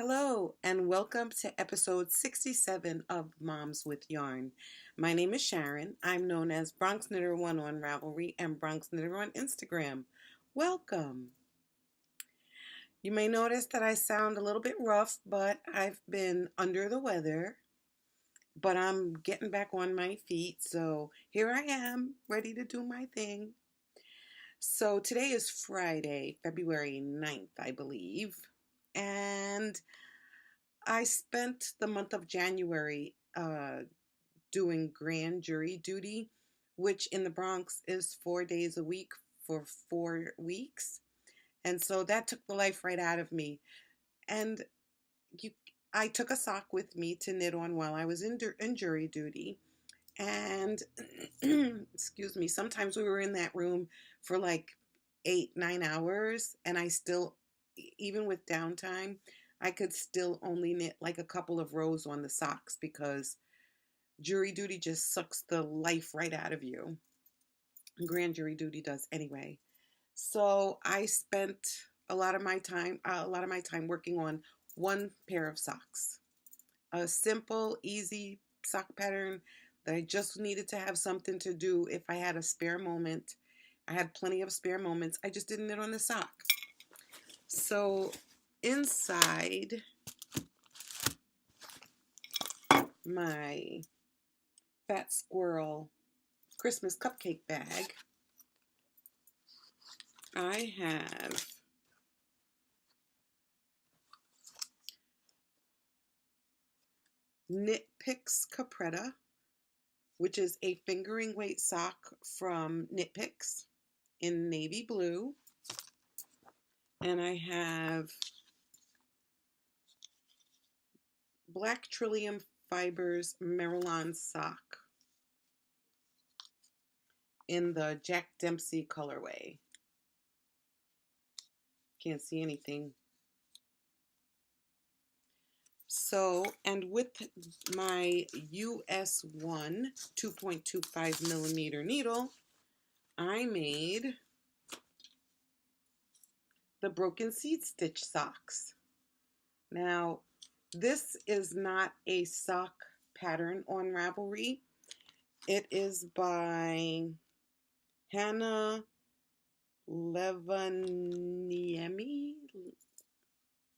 Hello, and welcome to episode 67 of Moms with Yarn. My name is Sharon. I'm known as Bronx Knitter One on Ravelry and Bronx Knitter on Instagram. Welcome. You may notice that I sound a little bit rough, but I've been under the weather. But I'm getting back on my feet, so here I am, ready to do my thing. So today is Friday, February 9th, I believe. And I spent the month of January doing grand jury duty, which in the Bronx is 4 days a week for 4 weeks. And so that took the life right out of me. And I took a sock with me to knit on while I was in jury duty. And, excuse me, sometimes we were in that room for like 8-9 hours, and I still, even with downtime, I could still only knit like a couple of rows on the socks because jury duty just sucks the life right out of you. Grand jury duty does anyway. So I spent a lot of my time working on one pair of socks. A simple, easy sock pattern that I just needed to have something to do if I had a spare moment. I had plenty of spare moments. I just didn't knit on the sock. So inside my Fat Squirrel Christmas cupcake bag, I have Knit Picks Capretta, which is a fingering weight sock from Knit Picks in navy blue. And I have Black Trillium Fibers Merlon sock in the Jack Dempsey colorway. Can't see anything. So, and with my US 1 2.25 millimeter needle, I made the Broken Seed Stitch socks. Now, this is not a sock pattern on Ravelry. It is by Hannah Levaniemi.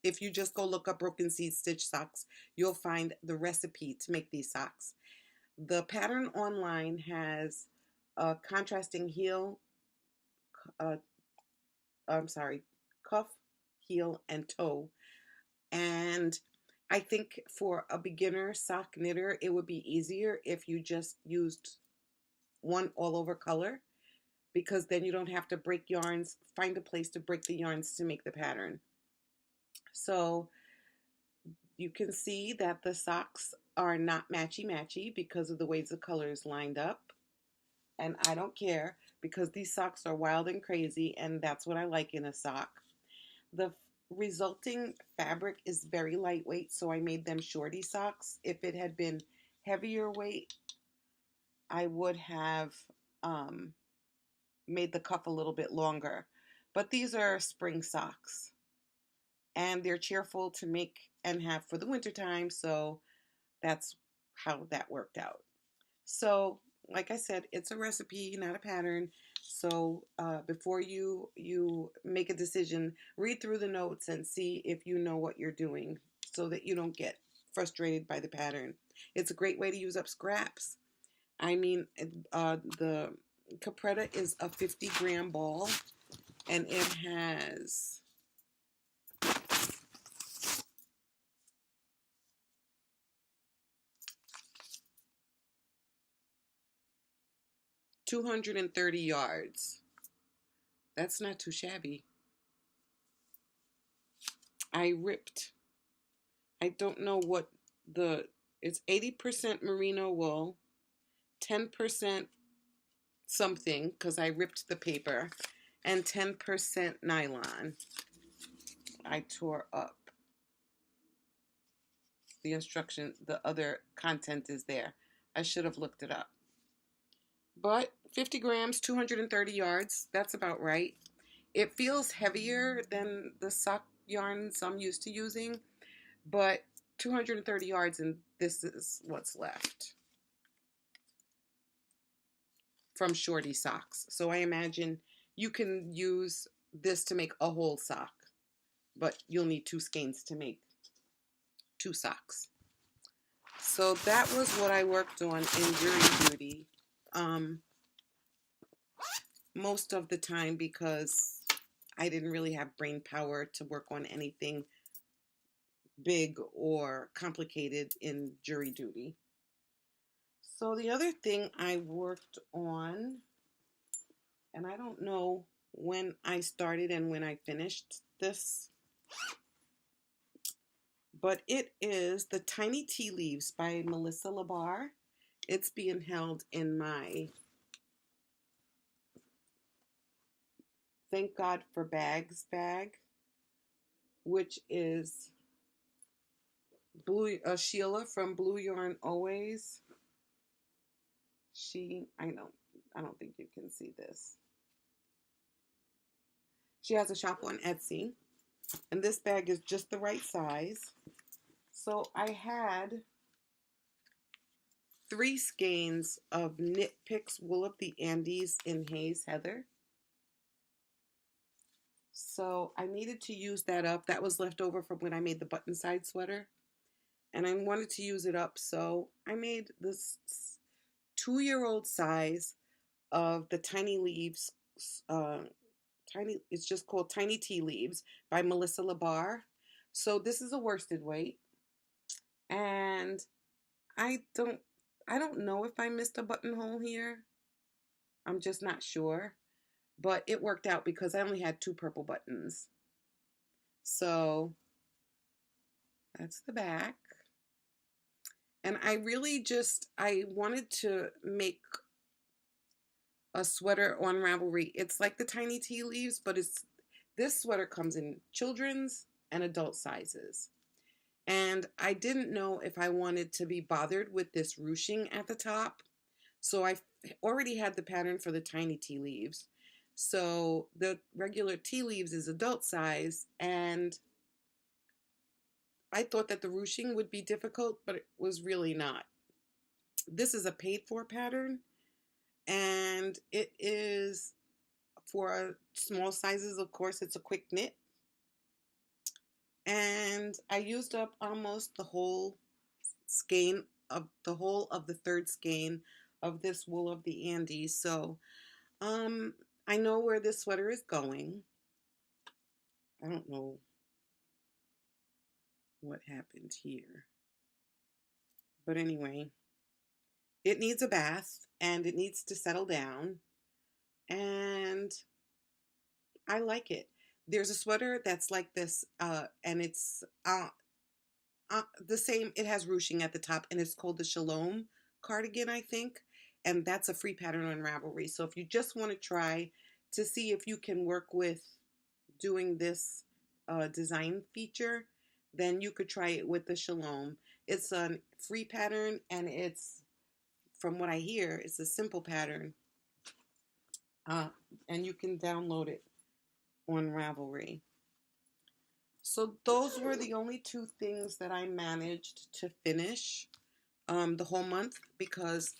If you just go look up Broken Seed Stitch socks, you'll find the recipe to make these socks. The pattern online has a contrasting heel, cuff, heel, and toe. And I think for a beginner sock knitter, it would be easier if you just used one all over color, because then you don't have to break yarns, find a place to break the yarns to make the pattern. So you can see that the socks are not matchy-matchy because of the ways the colors lined up. And I don't care because these socks are wild and crazy, and that's what I like in a sock. The resulting fabric is very lightweight, so I made them shorty socks. If it had been heavier weight, I would have made the cuff a little bit longer. But these are spring socks, and they're cheerful to make and have for the wintertime, so that's how that worked out. So, like I said, it's a recipe, not a pattern. So before you make a decision, read through the notes and see if you know what you're doing so that you don't get frustrated by the pattern. It's a great way to use up scraps. I mean, the Capretta is a 50-gram ball, and it has 230 yards. That's not too shabby. I don't know what it's 80% merino wool, 10% something, because I ripped the paper, and 10% nylon. I tore up the instruction, the other content is there. I should have looked it up. But 50 grams, 230 yards, that's about right. It feels heavier than the sock yarns I'm used to using but 230 yards, and this is what's left from shorty socks. So I imagine you can use this to make a whole sock, but you'll need 2 skeins to make 2 socks. So that was what I worked on in jury duty most of the time, because I didn't really have brain power to work on anything big or complicated in jury duty. So the other thing I worked on, and I don't know when I started and when I finished this, but it is the Tiny Tea Leaves by Melissa Labar. It's being held in my Thank God for Bags bag, which is Sheila from Blue Yarn Always. I don't think you can see this. She has a shop on Etsy, and this bag is just the right size. So I had 3 skeins of Knit Picks Wool of the Andes in Haze Heather. So I needed to use that up. That was left over from when I made the button side sweater, and I wanted to use it up, so I made this 2-year-old size of the Tiny Leaves. It's just called Tiny Tea Leaves by Melissa Labar. So this is a worsted weight, and I don't know if I missed a buttonhole here. I'm just not sure, but it worked out because I only had 2 purple buttons. So that's the back. And I wanted to make a sweater on Ravelry. It's like the Tiny Tea Leaves, but this sweater comes in children's and adult sizes. And I didn't know if I wanted to be bothered with this ruching at the top. So I already had the pattern for the Tiny Tea Leaves. So the regular tea leaves is adult size, and I thought that the ruching would be difficult, but it was really not. This is a paid for pattern, and it is for small sizes. Of course, it's a quick knit. And I used up almost the whole skein of the whole of the 3rd skein of this Wool of the Andes. So I know where this sweater is going. I don't know what happened here. But anyway, it needs a bath and it needs to settle down. And I like it. There's a sweater that's like this, and it's the same. It has ruching at the top, and it's called the Shalom cardigan, I think. And that's a free pattern on Ravelry. So if you just want to try to see if you can work with doing this design feature, then you could try it with the Shalom. It's a free pattern, and it's, from what I hear, it's a simple pattern. And you can download it on Ravelry. So those were the only 2 things that I managed to finish the whole month, because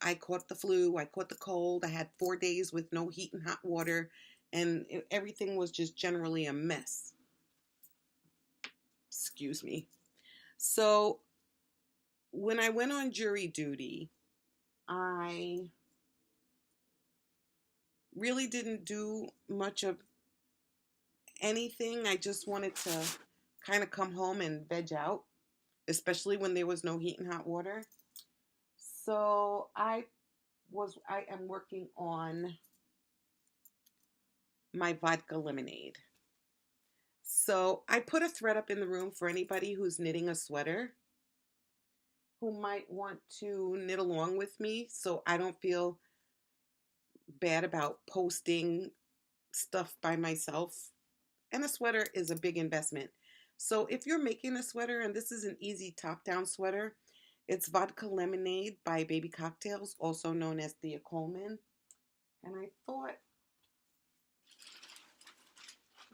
I caught the flu, I caught the cold, I had 4 days with no heat and hot water, and everything was just generally a mess. Excuse me. So when I went on jury duty, I really didn't do much of anything. I just wanted to kind of come home and veg out, especially when there was no heat and hot water. So I am working on my Vodka Lemonade. So I put a thread up in the room for anybody who's knitting a sweater who might want to knit along with me, so I don't feel bad about posting stuff by myself. And a sweater is a big investment. So if you're making a sweater, and this is an easy top-down sweater, it's Vodka Lemonade by Baby Cocktails, also known as Thea Coleman. And I thought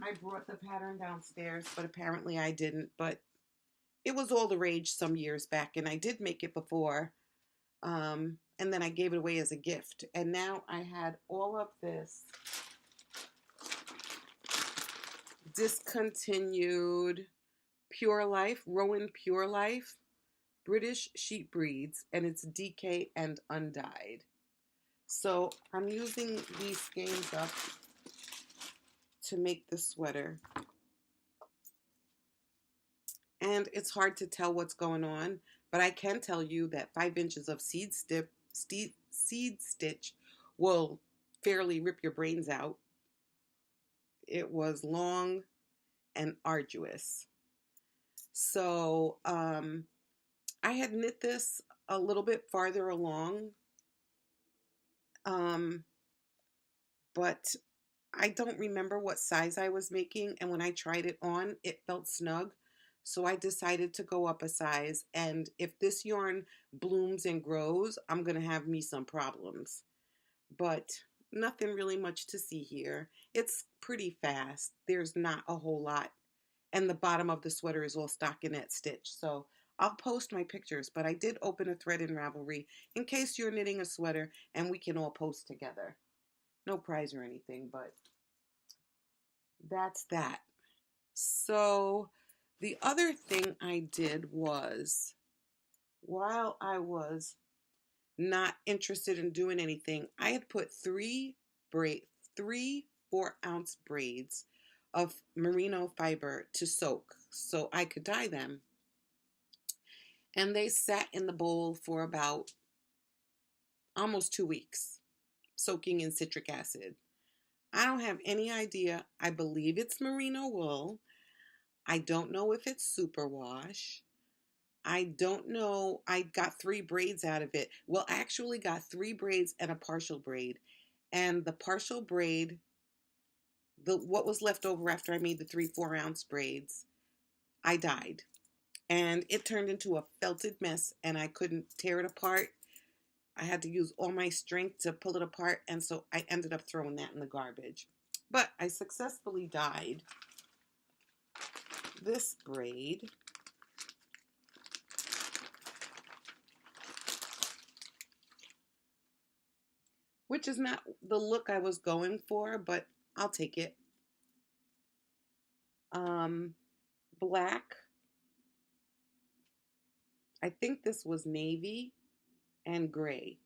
I brought the pattern downstairs, but apparently I didn't. But it was all the rage some years back, and I did make it before. And then I gave it away as a gift. And now I had all of this discontinued Pure Life, Rowan Pure Life, British sheep breeds, and it's DK and undyed. So I'm using these skeins up to make the sweater. And it's hard to tell what's going on, but I can tell you that 5 inches of seed stitch will fairly rip your brains out. It was long and arduous. So I had knit this a little bit farther along, but I don't remember what size I was making, and when I tried it on, it felt snug. So I decided to go up a size, and if this yarn blooms and grows, I'm going to have me some problems. But nothing really much to see here. It's pretty fast. There's not a whole lot. And the bottom of the sweater is all stockinette stitch. So I'll post my pictures, but I did open a thread in Ravelry in case you're knitting a sweater and we can all post together. No prize or anything, but that's that. So the other thing I did was, while I was not interested in doing anything, I had put three 4-ounce braids of merino fiber to soak so I could dye them. And they sat in the bowl for about almost 2 weeks, soaking in citric acid. I don't have any idea. I believe it's merino wool. I don't know if it's superwash. I don't know. I got 3 braids out of it. Well, I actually got 3 braids and a partial braid. And the partial braid, what was left over after I made the 3 4-ounce braids, I dyed. And it turned into a felted mess, and I couldn't tear it apart. I had to use all my strength to pull it apart, and so I ended up throwing that in the garbage. But I successfully dyed this braid. Which is not the look I was going for, but I'll take it. Black. I think this was navy and gray.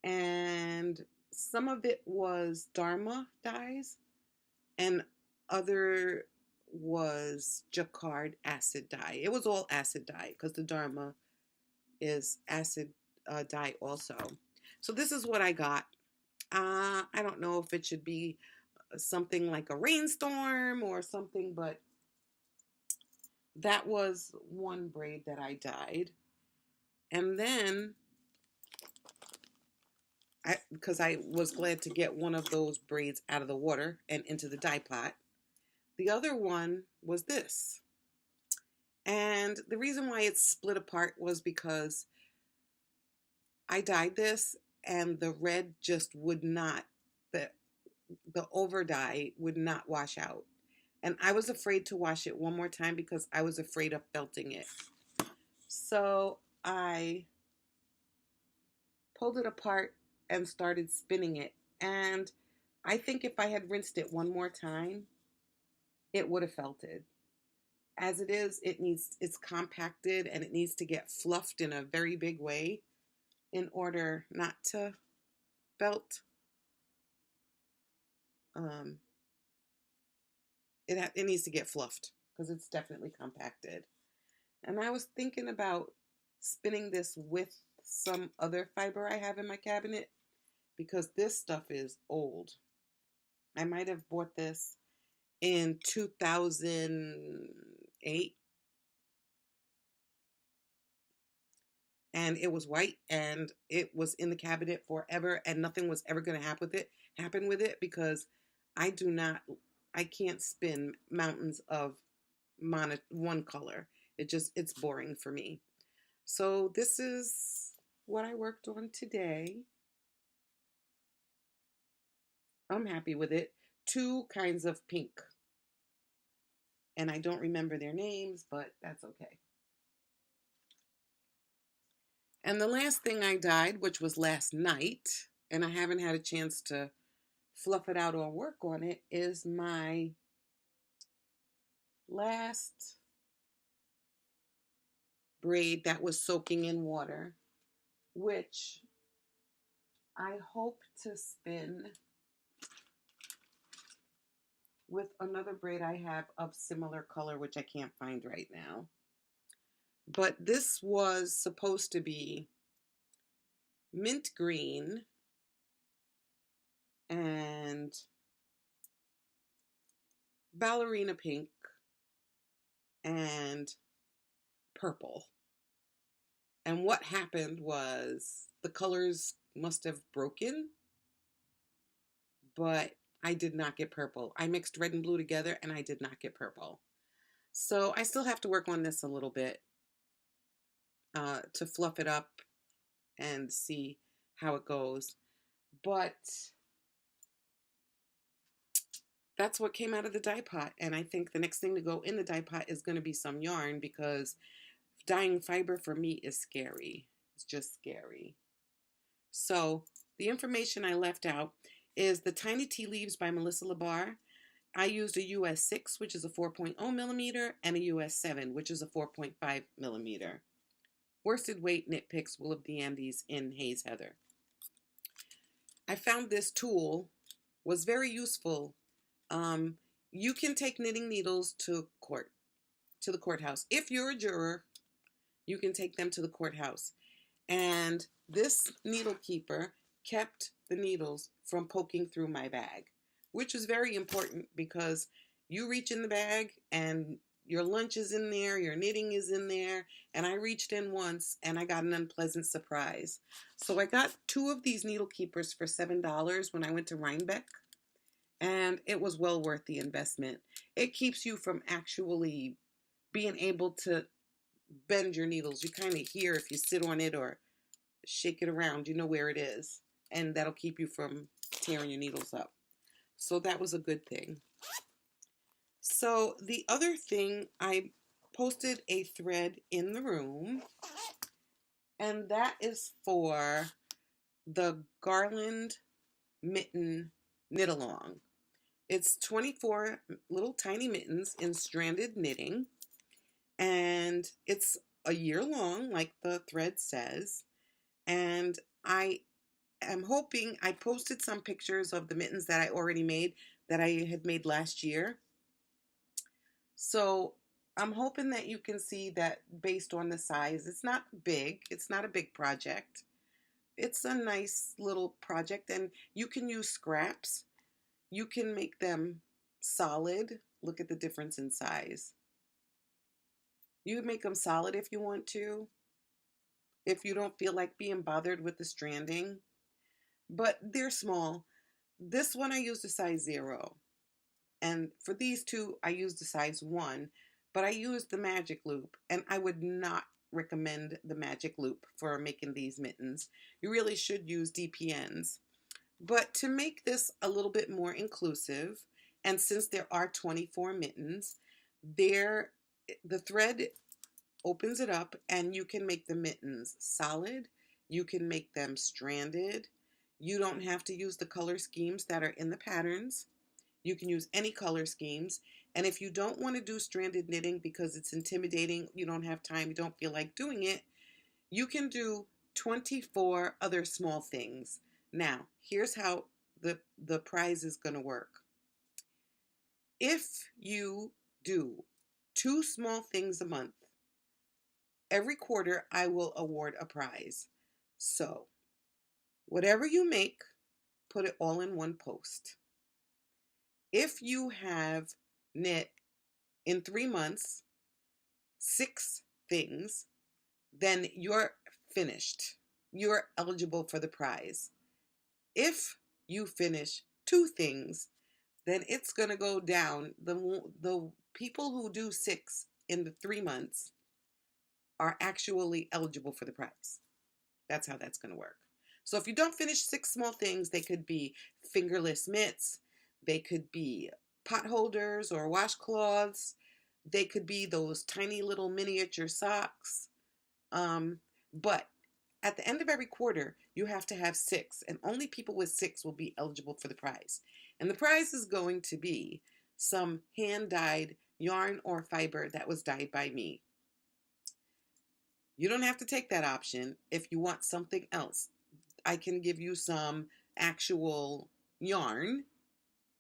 And some of it was Dharma dyes, and other was Jacquard acid dye. It was all acid dye because the Dharma is acid dye also. So this is what I got. I don't know if it should be something like a rainstorm or something, but that was one braid that I dyed. And then, because I was glad to get one of those braids out of the water and into the dye pot, the other one was this. And the reason why it's split apart was because I dyed this and the red just would not, the over dye would not wash out. And I was afraid to wash it one more time because I was afraid of felting it. So I pulled it apart and started spinning it. And I think if I had rinsed it one more time, it would have felted. As it is, it's compacted and it needs to get fluffed in a very big way in order not to felt. It needs to get fluffed because it's definitely compacted. And I was thinking about spinning this with some other fiber I have in my cabinet because this stuff is old. I might have bought this in 2008. And it was white and it was in the cabinet forever and nothing was ever going to happen with it because I can't spin mountains of one color. It's boring for me. So this is what I worked on today. I'm happy with it. 2 kinds of pink. And I don't remember their names, but that's okay. And the last thing I dyed, which was last night, and I haven't had a chance to fluff it out or work on it, is my last braid that was soaking in water, which I hope to spin with another braid I have of similar color, which I can't find right now. But this was supposed to be mint green and ballerina pink and purple. And what happened was the colors must have broken, but I did not get purple. I mixed red and blue together and I did not get purple. So I still have to work on this a little bit to fluff it up and see how it goes. But that's what came out of the dye pot. And I think the next thing to go in the dye pot is going to be some yarn, because dyeing fiber for me is scary. It's just scary. So the information I left out is the Tiny Tea Leaves by Melissa Labar. I used a US 6, which is a 4.0 millimeter, and a US 7, which is a 4.5 millimeter. Worsted weight knit picks Wool of the Andes in Hayes Heather. I found this tool was very useful. You can take knitting needles to the courthouse. If you're a juror, you can take them to the courthouse. And this needle keeper kept the needles from poking through my bag, which was very important because you reach in the bag and your lunch is in there, your knitting is in there, and I reached in once and I got an unpleasant surprise. So I got 2 of these needle keepers for $7 when I went to Rhinebeck, and it was well worth the investment. It keeps you from actually being able to bend your needles. You kind of hear if you sit on it or shake it around, you know where it is, and that'll keep you from tearing your needles up. So that was a good thing. So the other thing, I posted a thread in the room, and that is for the Garland Mitten Knit Along. It's 24 little tiny mittens in stranded knitting, and it's a year long, like the thread says. And I am hoping, I posted some pictures of the mittens that I already made, that I had made last year. So I'm hoping that you can see that based on the size, it's not big. It's not a big project. It's a nice little project, and you can use scraps. You can make them solid. Look at the difference in size. You would make them solid if you want to, if you don't feel like being bothered with the stranding. But they're small. This one I used a size 0. And for these 2, I used a size 1. But I used the magic loop, and I would not recommend the magic loop for making these mittens. You really should use DPNs. But to make this a little bit more inclusive, and since there are 24 mittens, the thread opens it up and you can make the mittens solid. You can make them stranded. You don't have to use the color schemes that are in the patterns. You can use any color schemes. And if you don't want to do stranded knitting because it's intimidating, you don't have time, you don't feel like doing it, you can do 24 other small things. Now, here's how the prize is going to work. If you do 2 small things a month, every quarter I will award a prize. So, whatever you make, put it all in one post. If you have knit in 3 months 6 things, then you're finished. You're eligible for the prize. If you finish 2 things, then it's going to go down. The people who do 6 in the 3 months are actually eligible for the prize. That's how that's going to work. So if you don't finish 6 small things, they could be fingerless mitts, they could be pot holders or washcloths, they could be those tiny little miniature socks. But At the end of every quarter, you have to have 6, and only people with 6 will be eligible for the prize. And the prize is going to be some hand-dyed yarn or fiber that was dyed by me. You don't have to take that option if you want something else. I can give you some actual yarn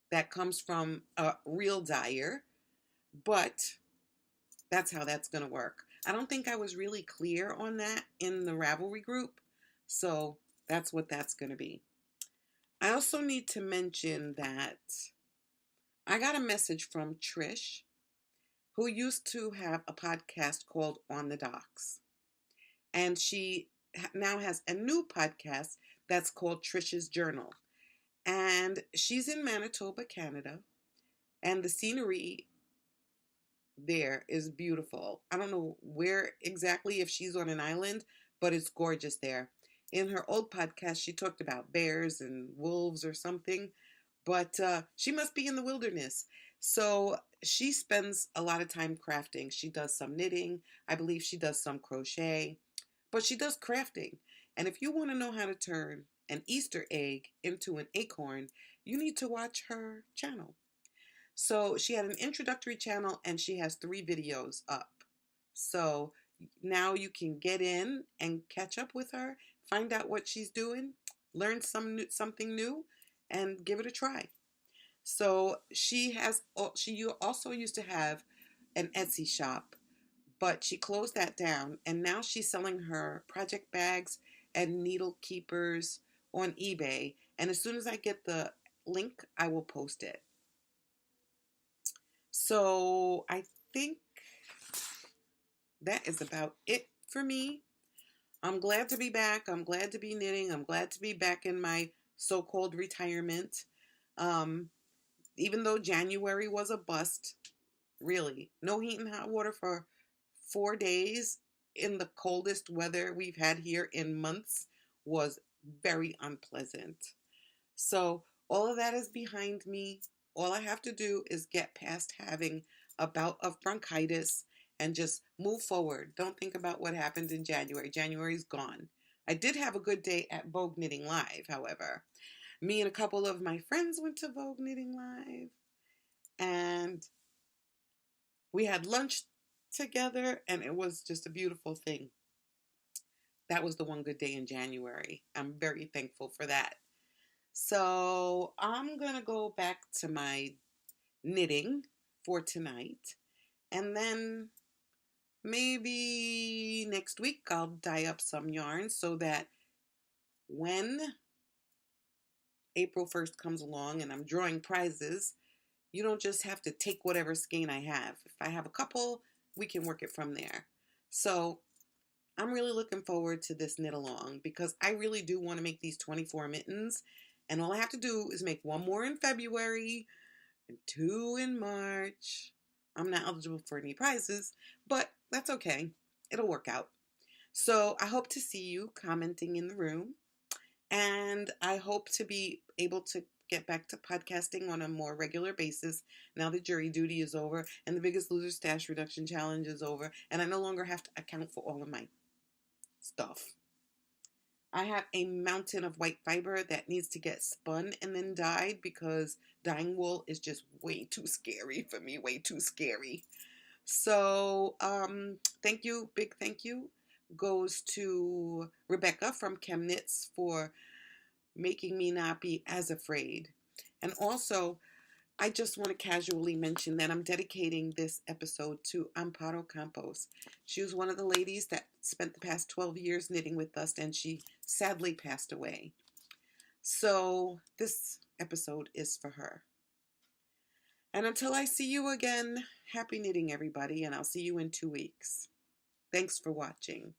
that comes from a real dyer, but that's how that's going to work. I don't think I was really clear on that in the Ravelry group, so that's what that's going to be. I also need to mention that I got a message from Trish, who used to have a podcast called On the Docks, and she now has a new podcast that's called Trisha's Journal, and she's in Manitoba, Canada, and the scenery there is beautiful. I don't know where exactly, if she's on an island, but it's gorgeous there. In her old podcast, she talked about bears and wolves or something, but she must be in the wilderness. So she spends a lot of time crafting. She does some knitting. I believe she does some crochet, but she does crafting. And if you want to know how to turn an Easter egg into an acorn, you need to watch her channel. So she had an introductory channel and she has 3 videos up. So now you can get in and catch up with her, find out what she's doing, learn something new, and give it a try. So she also used to have an Etsy shop, but she closed that down, and now she's selling her project bags and needle keepers on eBay. And as soon as I get the link, I will post it. So I think that is about it for me. I'm glad to be back. I'm glad to be knitting. I'm glad to be back in my so-called retirement. Even though January was a bust, really. No heat and hot water for 4 days in the coldest weather we've had here in months was very unpleasant. So all of that is behind me. All I have to do is get past having a bout of bronchitis and just move forward. Don't think about what happened in January. January's gone. I did have a good day at Vogue Knitting Live, however. Me and a couple of my friends went to Vogue Knitting Live, and we had lunch together, and it was just a beautiful thing. That was the one good day in January. I'm very thankful for that. So I'm going to go back to my knitting for tonight, and then maybe next week I'll dye up some yarn so that when April 1st comes along and I'm drawing prizes, you don't just have to take whatever skein I have. If I have a couple, we can work it from there. So I'm really looking forward to this knit along because I really do want to make these 24 mittens, and all I have to do is make 1 more in February and 2 in March. I'm not eligible for any prizes, but that's okay. It'll work out. So I hope to see you commenting in the room, and I hope to be able to get back to podcasting on a more regular basis now that jury duty is over and the Biggest Loser Stash Reduction Challenge is over, and I no longer have to account for all of my stuff. I have a mountain of white fiber that needs to get spun and then dyed because dyeing wool is just way too scary for me, way too scary. So, thank you, big thank you goes to Rebecca from ChemKnits for making me not be as afraid. And also, I just want to casually mention that I'm dedicating this episode to Amparo Campos. She was one of the ladies that spent the past 12 years knitting with us, and she sadly passed away. So this episode is for her. And until I see you again, happy knitting, everybody, and I'll see you in 2 weeks. Thanks for watching.